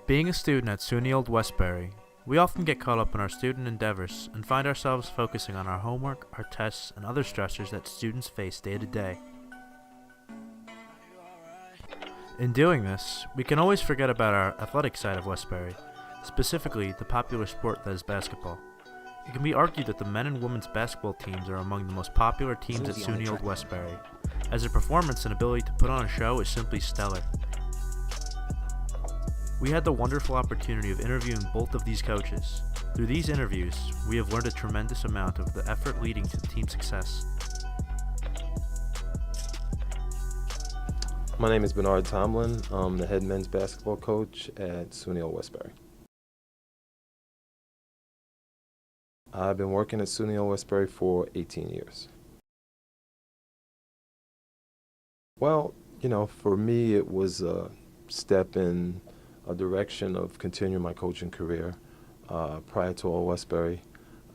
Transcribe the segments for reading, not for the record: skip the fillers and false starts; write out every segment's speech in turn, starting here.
Being a student at SUNY Old Westbury, we often get caught up in our student endeavors and find ourselves focusing on our homework, our tests, and other stressors that students face day to day. In doing this, we can always forget about our athletic side of Westbury, specifically the popular sport that is basketball. It can be argued that the men and women's basketball teams are among the most popular teams at SUNY Old Westbury, as their performance and ability to put on a show is simply stellar. We had the wonderful opportunity of interviewing both of these coaches. Through these interviews, we have learned a tremendous amount of the effort leading to team success. My name is Bernard Tomlin. I'm the head men's basketball coach at SUNY Old Westbury. I've been working at SUNY Old Westbury for 18 years. Well, for me it was a step in a direction of continuing my coaching career. Prior to Old Westbury,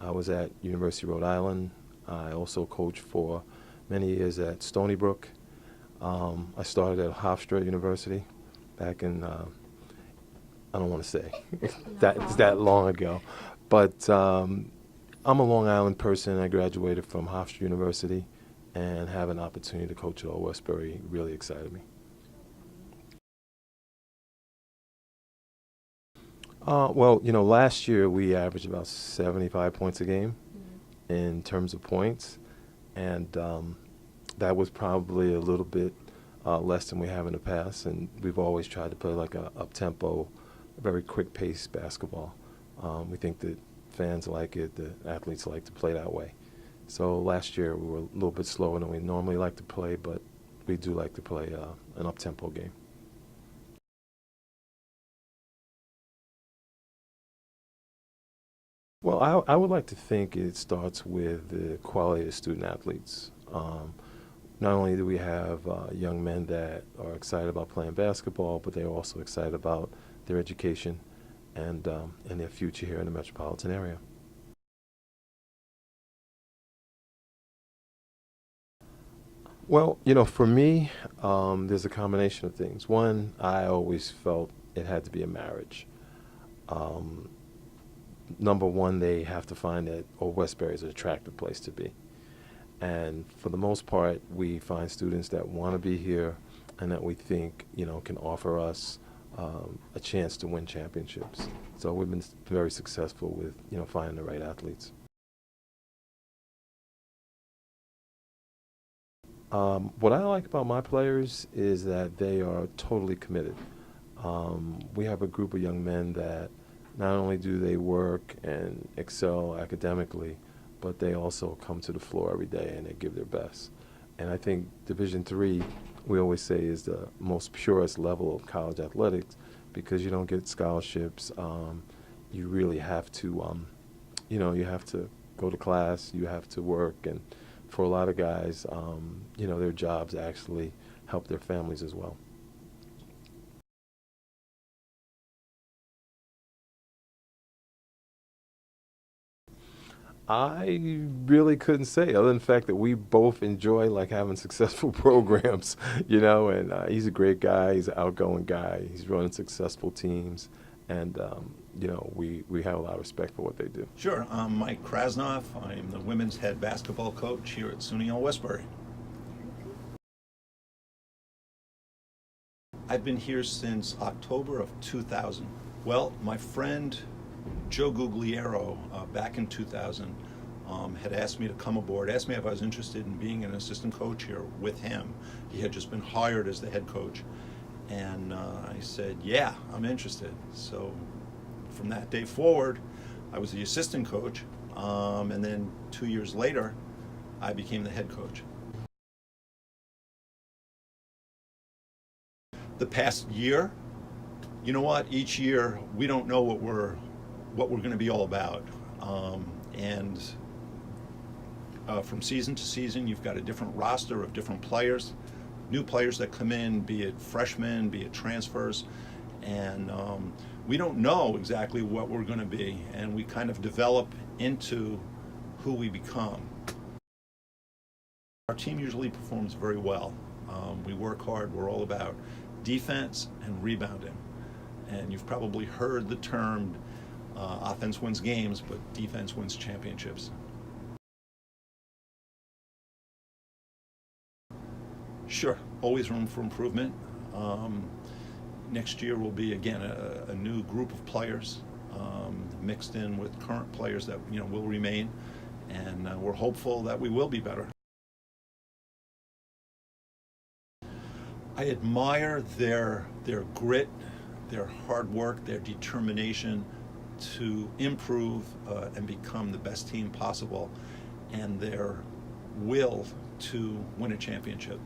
I was at University of Rhode Island. I also coached for many years at Stony Brook. I started at Hofstra University back in, I don't want to say, it's that long ago. But I'm a Long Island person. I graduated from Hofstra University, and having an opportunity to coach at Old Westbury really excited me. Last year we averaged about 75 points a game in terms of points, and that was probably a little bit less than we have in the past, and we've always tried to play like a up-tempo, very quick-paced basketball. We think that fans like it, the athletes like to play that way. So last year we were a little bit slower than we normally like to play, but we do like to play an up-tempo game. Well, I would like to think it starts with the quality of student athletes. Not only do we have young men that are excited about playing basketball, but they're also excited about their education and their future here in the metropolitan area. Well, for me, there's a combination of things. One, I always felt it had to be a marriage. Number one, they have to find that Old Westbury is an attractive place to be. And for the most part, we find students that want to be here and that we think, can offer us a chance to win championships. So we've been very successful with, finding the right athletes. What I like about my players is that they are totally committed. We have a group of young men that not only do they work and excel academically, but they also come to the floor every day and they give their best. And I think Division III, we always say, is the most purest level of college athletics because you don't get scholarships. You really have to, you have to go to class, you have to work, and for a lot of guys, their jobs actually help their families as well. I really couldn't say, other than the fact that we both enjoy having successful programs, and he's a great guy, he's an outgoing guy, he's running successful teams, and we have a lot of respect for what they do. Sure, I'm Mike Krasnoff. I'm the women's head basketball coach here at SUNY Old Westbury. I've been here since October of 2000. Well, my friend Joe Gugliero, back in 2000, had asked me to come aboard, asked me if I was interested in being an assistant coach here with him. He had just been hired as the head coach. And I said, yeah, I'm interested. So from that day forward, I was the assistant coach. And then 2 years later, I became the head coach. The past year, you know what? Each year, we don't know what we're going to be all about. From season to season, you've got a different roster of different players, new players that come in, be it freshmen, be it transfers, and we don't know exactly what we're going to be, and we kind of develop into who we become. Our team usually performs very well. We work hard. We're all about defense and rebounding. And you've probably heard the term offense wins games, but defense wins championships. Sure, always room for improvement. Next year will be, again, a new group of players mixed in with current players that will remain, and we're hopeful that we will be better. I admire their grit, their hard work, their determination to improve and become the best team possible, and their will to win a championship.